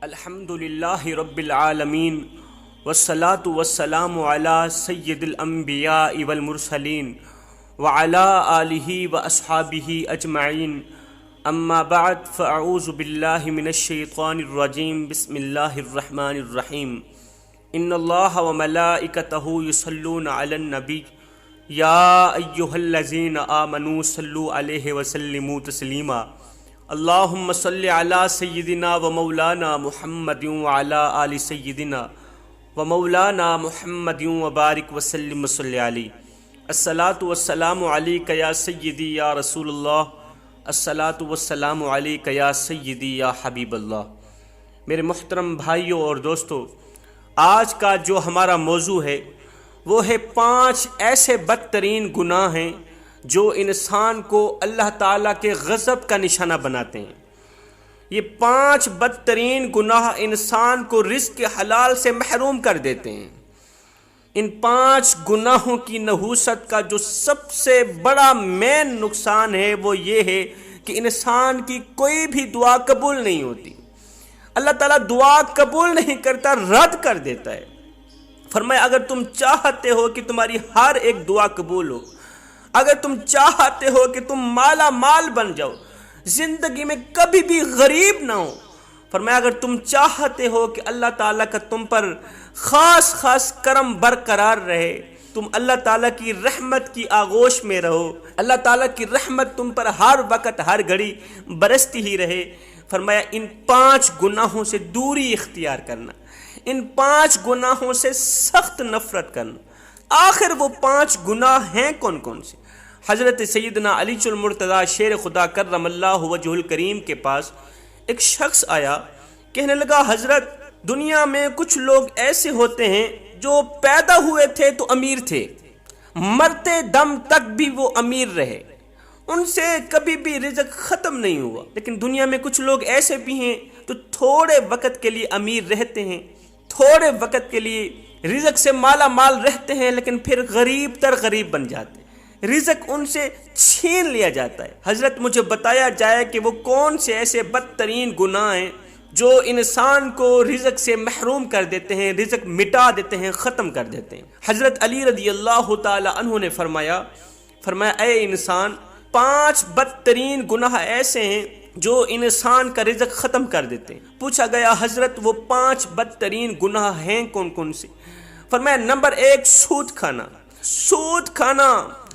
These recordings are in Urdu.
الحمدللہ رب العالمین والصلاة والسلام علی سید الانبیاء والمرسلین وعلی آلہ واصحابہ اجمعین اما بعد فاعوذ باللہ من الشیطان الرجیم بسم اللہ الرحمن الرحیم ان اللہ وملائکتہ یصلون علی النبی یا ایہا الذین آمنوا صلوا علیہ وسلموا تسلیما اللہم صلی علی سیدنا و مولانا محمد وعلی آل سیدنا و مولانا محمد وبارک وسلم صلی علی الصلاۃ والسلام علیک یا سیدی یا رسول اللہ الصلاۃ والسلام علیک یا سیدی یا حبیب اللہ۔ میرے محترم بھائیوں اور دوستو، آج کا جو ہمارا موضوع ہے وہ ہے 5 ایسے بدترین گناہ ہیں جو انسان کو اللہ تعالیٰ کے غضب کا نشانہ بناتے ہیں۔ یہ 5 بدترین گناہ انسان کو رزق حلال سے محروم کر دیتے ہیں۔ ان 5 گناہوں کی نحوست کا جو سب سے بڑا مین نقصان ہے وہ یہ ہے کہ انسان کی کوئی بھی دعا قبول نہیں ہوتی۔ اللہ تعالیٰ دعا قبول نہیں کرتا، رد کر دیتا ہے۔ فرمایا اگر تم چاہتے ہو کہ تمہاری ہر ایک دعا قبول ہو، اگر تم چاہتے ہو کہ تم مالا مال بن جاؤ، زندگی میں کبھی بھی غریب نہ ہو، فرمایا اگر تم چاہتے ہو کہ اللہ تعالیٰ کا تم پر خاص کرم برقرار رہے، تم اللہ تعالیٰ کی رحمت کی آغوش میں رہو، اللہ تعالیٰ کی رحمت تم پر ہر وقت ہر گھڑی برستی ہی رہے، فرمایا ان 5 گناہوں سے دوری اختیار کرنا، ان 5 گناہوں سے سخت نفرت کرنا۔ آخر وہ 5 گناہ ہیں کون کون سے؟ حضرت سیدنا علی المرتضیٰ شیر خدا کرم اللہ وجہ الکریم کے پاس ایک شخص آیا، کہنے لگا حضرت دنیا میں کچھ لوگ ایسے ہوتے ہیں جو پیدا ہوئے تھے تو امیر تھے، مرتے دم تک بھی وہ امیر رہے، ان سے کبھی بھی رزق ختم نہیں ہوا، لیکن دنیا میں کچھ لوگ ایسے بھی ہیں جو تھوڑے وقت کے لیے امیر رہتے ہیں، تھوڑے وقت کے لیے رزق سے مالا مال رہتے ہیں، لیکن پھر غریب تر غریب بن جاتے ہیں، رزق ان سے چھین لیا جاتا ہے۔ حضرت مجھے بتایا جائے کہ وہ کون سے ایسے بدترین گناہ ہیں جو انسان کو رزق سے محروم کر دیتے ہیں، رزق مٹا دیتے ہیں، ختم کر دیتے ہیں۔ حضرت علی رضی اللہ تعالی عنہ نے فرمایا اے انسان، 5 بدترین گناہ ایسے ہیں جو انسان کا رزق ختم کر دیتے ہیں۔ پوچھا گیا حضرت وہ 5 بدترین گناہ ہیں کون کون سے؟ فرمایا نمبر 1 سود کھانا۔ سود کھانا،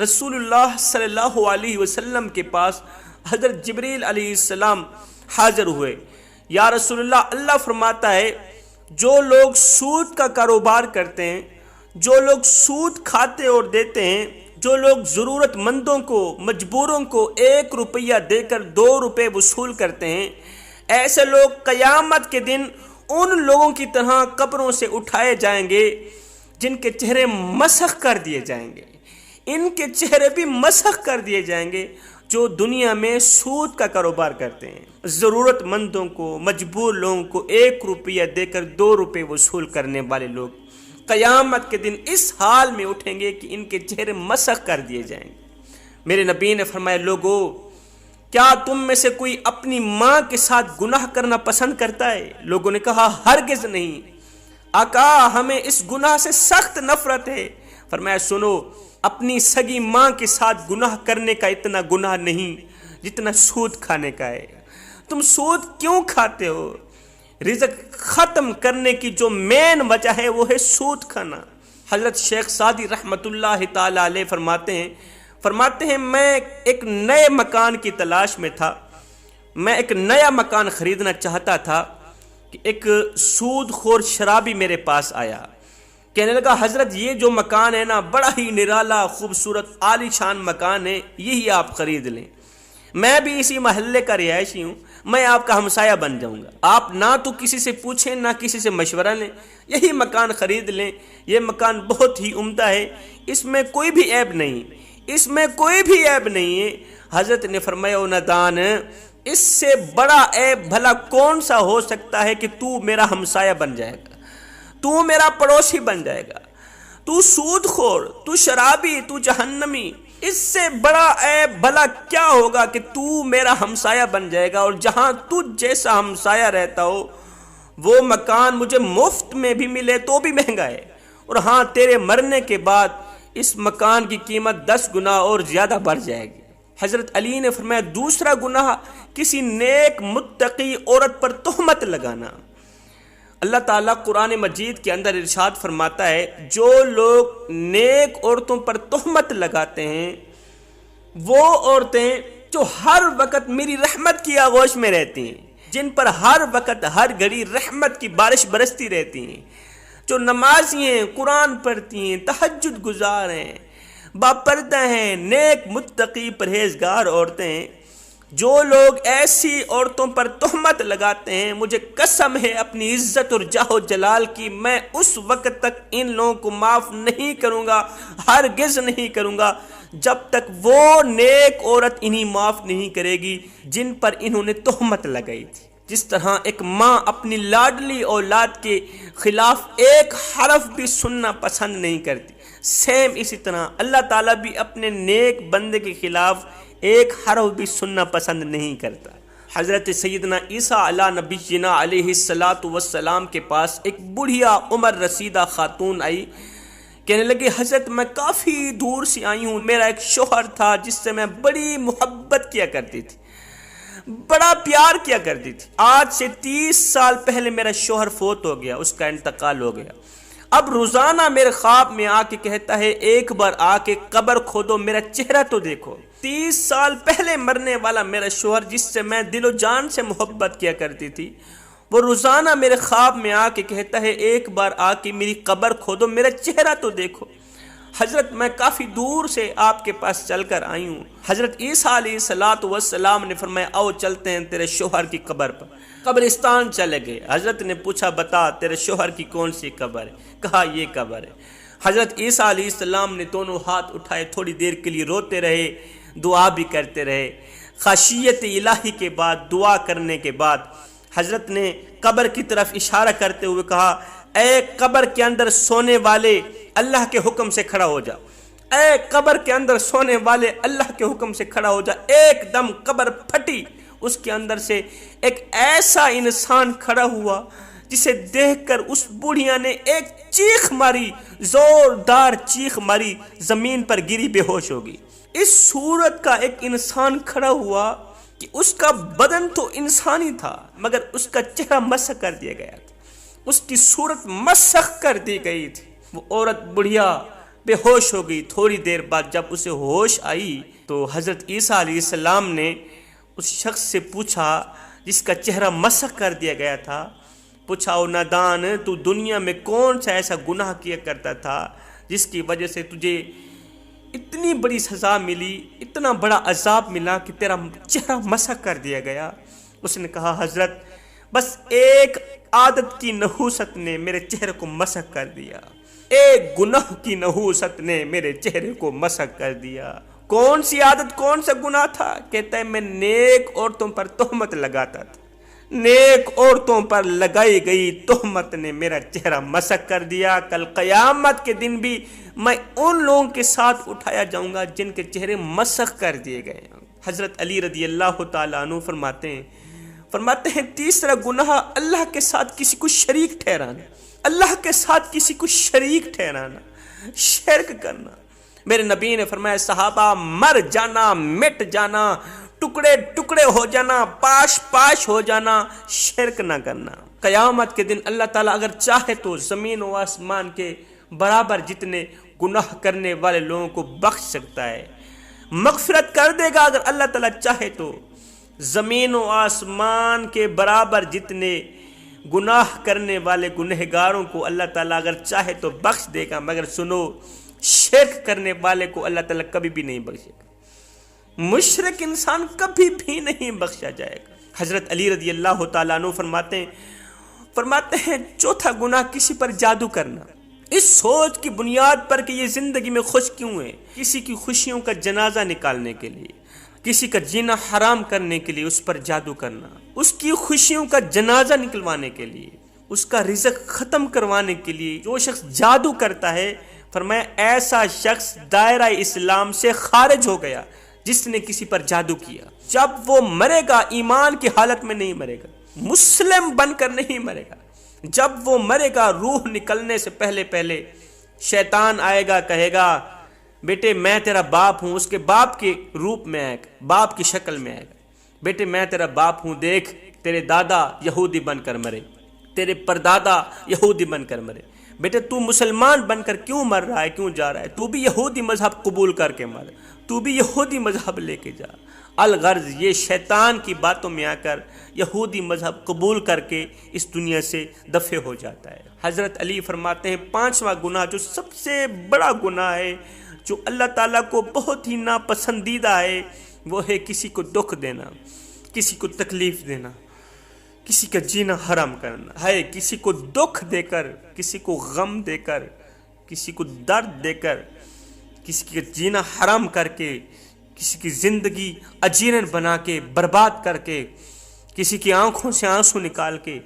رسول اللہ صلی اللہ علیہ وسلم کے پاس حضرت جبریل علیہ السلام حاضر ہوئے۔ یا رسول اللہ، اللہ فرماتا ہے جو لوگ سود کا کاروبار کرتے ہیں، جو لوگ سود کھاتے اور دیتے ہیں، جو لوگ ضرورت مندوں کو، مجبوروں کو 1 روپیہ دے کر 2 روپے وصول کرتے ہیں، ایسے لوگ قیامت کے دن ان لوگوں کی طرح قبروں سے اٹھائے جائیں گے جن کے چہرے مسخ کر دیے جائیں گے۔ ان کے چہرے بھی مسخ کر دیے جائیں گے جو دنیا میں سود کا کاروبار کرتے ہیں، ضرورت مندوں کو، مجبور لوگوں کو 1 روپیہ دے کر 2 روپے وصول کرنے والے لوگ قیامت کے دن اس حال میں اٹھیں گے کہ ان کے چہرے مسخ کر دیے جائیں گے۔ میرے نبی نے فرمایا لوگو، کیا تم میں سے کوئی اپنی ماں کے ساتھ گناہ کرنا پسند کرتا ہے؟ لوگوں نے کہا ہرگز نہیں آقا، ہمیں اس گناہ سے سخت نفرت ہے۔ فرمایا سنو، اپنی سگی ماں کے ساتھ گناہ کرنے کا اتنا گناہ نہیں جتنا سود کھانے کا ہے۔ تم سود کیوں کھاتے ہو؟ رزق ختم کرنے کی جو مین وجہ ہے وہ ہے سود کھانا۔ حضرت شیخ سعدی رحمت اللہ تعالی علیہ فرماتے ہیں میں ایک نئے مکان کی تلاش میں تھا، میں ایک نیا مکان خریدنا چاہتا تھا کہ ایک سود خور شرابی میرے پاس آیا، کہنے لگا حضرت یہ جو مکان ہے نا بڑا ہی نرالا خوبصورت عالی شان مکان ہے، یہی آپ خرید لیں، میں بھی اسی محلے کا رہائشی ہوں، میں آپ کا ہمسایہ بن جاؤں گا، آپ نہ تو کسی سے پوچھیں نہ کسی سے مشورہ لیں، یہی مکان خرید لیں، یہ مکان بہت ہی عمدہ ہے، اس میں کوئی بھی عیب نہیں، اس میں کوئی بھی عیب نہیں ہے۔ حضرت نے فرمایا نادان، اس سے بڑا عیب بھلا کون سا ہو سکتا ہے کہ تو میرا ہمسایہ بن جائے گا، تو میرا پڑوسی بن جائے گا، تو سود خور، تو شرابی، تو جہنمی، اس سے بڑا عیب بھلا کیا ہوگا کہ تو میرا ہمسایہ بن جائے گا، اور جہاں تجھ جیسا ہمسایہ رہتا ہو وہ مکان مجھے مفت میں بھی ملے تو بھی مہنگا ہے، اور ہاں تیرے مرنے کے بعد اس مکان کی قیمت 10 گنا اور زیادہ بڑھ جائے گی۔ حضرت علی نے فرمایا دوسرا گناہ کسی نیک متقی عورت پر تہمت لگانا۔ اللہ تعالیٰ قرآن مجید کے اندر ارشاد فرماتا ہے جو لوگ نیک عورتوں پر تہمت لگاتے ہیں وہ عورتیں جو ہر وقت میری رحمت کی آغوش میں رہتی ہیں، جن پر ہر وقت ہر گھڑی رحمت کی بارش برستی رہتی ہیں، جو نمازی ہیں، قرآن پڑھتی ہیں، تہجد گزار ہیں، باپردہ ہیں، نیک متقی پرہیزگار عورتیں ہیں، جو لوگ ایسی عورتوں پر تہمت لگاتے ہیں مجھے قسم ہے اپنی عزت اور جاہ و جلال کی، میں اس وقت تک ان لوگوں کو معاف نہیں کروں گا، ہرگز نہیں کروں گا جب تک وہ نیک عورت انہیں معاف نہیں کرے گی جن پر انہوں نے تہمت لگائی تھی۔ جس طرح ایک ماں اپنی لاڈلی اولاد کے خلاف ایک حرف بھی سننا پسند نہیں کرتی، سیم اسی طرح اللہ تعالیٰ بھی اپنے نیک بندے کے خلاف ایک حرف بھی سننا پسند نہیں کرتا۔ حضرت سیدنا عیسیٰ علیہ نبینا علیہ السلام کے پاس ایک بڑھیا عمر رسیدہ خاتون آئی، کہنے لگی حضرت میں کافی دور سے آئی ہوں، میرا ایک شوہر تھا جس سے میں بڑی محبت کیا کرتی تھی، بڑا پیار کیا کرتی تھی، آج سے 30 سال پہلے میرا شوہر فوت ہو گیا، اس کا انتقال ہو گیا، اب روزانہ میرے خواب میں آ کے کہتا ہے ایک بار آ کے قبر کھودو میرا چہرہ تو دیکھو۔ 30 سال پہلے مرنے والا میرا شوہر جس سے میں دل و جان سے محبت کیا کرتی تھی وہ روزانہ میرے خواب میں آ کے کہتا ہے ایک بار آ کے میری قبر کھودو میرا چہرہ تو دیکھو۔ حضرت میں کافی دور سے آپ کے پاس چل کر آئی ہوں۔ حضرت عیسیٰ علیہ السلام نے فرمایا آؤ چلتے ہیں تیرے شوہر کی قبر پر۔ قبرستان چلے گئے، حضرت نے پوچھا بتا تیرے شوہر کی کون سی قبر ہے؟ کہا یہ قبر ہے۔ حضرت عیسیٰ علیہ السلام نے دونوں ہاتھ اٹھائے، تھوڑی دیر کے لیے روتے رہے، دعا بھی کرتے رہے۔ خشیت الہی کے بعد دعا کرنے کے بعد حضرت نے قبر کی طرف اشارہ کرتے ہوئے کہا اے قبر کے اندر سونے والے اللہ کے حکم سے کھڑا ہو جا، اے قبر کے اندر سونے والے اللہ کے حکم سے کھڑا ہو جا۔ ایک دم قبر پھٹی، اس کے اندر سے ایک ایسا انسان کھڑا ہوا جسے دیکھ کر اس بوڑھیا نے ایک چیخ ماری، زوردار چیخ ماری، زمین پر گری بے ہوش ہوگی۔ اس صورت کا ایک انسان کھڑا ہوا کہ اس کا بدن تو انسانی تھا مگر اس کا چہرہ مسخ کر دیا گیا تھا، اس کی صورت مسخ کر دی گئی تھی۔ وہ عورت بڑھیا بے ہوش ہو گئی۔ تھوڑی دیر بعد جب اسے ہوش آئی تو حضرت عیسیٰ علیہ السلام نے اس شخص سے پوچھا جس کا چہرہ مسخ کر دیا گیا تھا، پوچھا او نادان تو دنیا میں کون سا ایسا گناہ کیا کرتا تھا جس کی وجہ سے تجھے اتنی بڑی سزا ملی، اتنا بڑا عذاب ملا کہ تیرا چہرہ مسخ کر دیا گیا؟ اس نے کہا حضرت بس ایک عادت کی نحوست نے میرے چہرے کو مسخ کر دیا، ایک گناہ کی نحوست نے میرے چہرے کو مسخ کر دیا۔ کون سی عادت، کون سا گناہ تھا؟ کہتا ہے میں نیک عورتوں پر تہمت لگاتا تھا، نیک عورتوں پر لگائی گئی تہمت نے میرا چہرہ مسخ کر دیا۔ کل قیامت کے دن بھی میں ان لوگوں کے ساتھ اٹھایا جاؤں گا جن کے چہرے مسخ کر دیے گئے۔ حضرت علی رضی اللہ تعالیٰ عنہ فرماتے ہیں تیسرا گناہ اللہ کے ساتھ کسی کو شریک ٹھہرانا، اللہ کے ساتھ کسی کو شریک ٹھہرانا، شرک کرنا۔ میرے نبی نے فرمایا صحابہ مر جانا، مٹ جانا، ٹکڑے ٹکڑے ہو جانا، پاش پاش ہو جانا، شرک نہ کرنا۔ قیامت کے دن اللہ تعالیٰ اگر چاہے تو زمین و آسمان کے برابر جتنے گناہ کرنے والے لوگوں کو بخش سکتا ہے، مغفرت کر دے گا اگر اللہ تعالیٰ چاہے تو۔ زمین و آسمان کے برابر جتنے گناہ کرنے والے گنہگاروں کو اللہ تعالیٰ اگر چاہے تو بخش دے گا، مگر سنو شرک کرنے والے کو اللہ تعالیٰ کبھی بھی نہیں بخشے گا، مشرک انسان کبھی بھی نہیں بخشا جائے گا۔ حضرت علی رضی اللہ تعالیٰ عنہ فرماتے ہیں چوتھا گناہ کسی پر جادو کرنا، اس سوچ کی بنیاد پر کہ یہ زندگی میں خوش کیوں ہے، کسی کی خوشیوں کا جنازہ نکالنے کے لیے، کسی کا جینا حرام کرنے کے لیے اس پر جادو کرنا، اس کی خوشیوں کا جنازہ نکلوانے کے لیے، اس کا رزق ختم کروانے کے لیے جو شخص جادو کرتا ہے، فرمایا ایسا شخص دائرہ اسلام سے خارج ہو گیا جس نے کسی پر جادو کیا۔ جب وہ مرے گا ایمان کی حالت میں نہیں مرے گا، مسلم بن کر نہیں مرے گا، جب وہ مرے گا روح نکلنے سے پہلے پہلے شیطان آئے گا، کہے گا بیٹے میں تیرا باپ ہوں، اس کے باپ کے روپ میں آئے گا، باپ کی شکل میں آئے گا، بیٹے میں تیرا باپ ہوں، دیکھ تیرے دادا یہودی بن کر مرے، تیرے پردادا یہودی بن کر مرے، بیٹے تو مسلمان بن کر کیوں مر رہا ہے، کیوں جا رہا ہے، تو بھی یہودی مذہب قبول کر کے مر، تو بھی یہودی مذہب لے کے جا۔ الغرض یہ شیطان کی باتوں میں آ کر یہودی مذہب قبول کر کے اس دنیا سے دفع ہو جاتا ہے۔ حضرت علی فرماتے ہیں 5واں گناہ جو سب سے بڑا گناہ ہے، جو اللہ تعالیٰ کو بہت ہی ناپسندیدہ ہے، وہ ہے کسی کو دکھ دینا، کسی کو تکلیف دینا، کسی کا جینا حرام کرنا ہے۔ کسی کو دکھ دے کر، کسی کو غم دے کر، کسی کو درد دے کر، کسی کا جینا حرام کر کے، کسی کی زندگی اجیرن بنا کے، برباد کر کے، کسی کی آنکھوں سے آنسو نکال کے،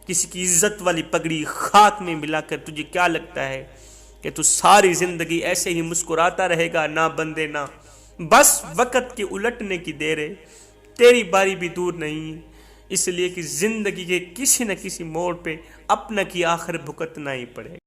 کسی کی عزت والی پگڑی خاک میں ملا کر، تجھے کیا لگتا ہے کہ تو ساری زندگی ایسے ہی مسکراتا رہے گا؟ نہ بندے نہ، بس وقت کے الٹنے کی دیر ہے، تیری باری بھی دور نہیں، اس لیے کہ زندگی کے کسی نہ کسی موڑ پہ اپنا کی آخر بھگتنا ہی پڑے گا۔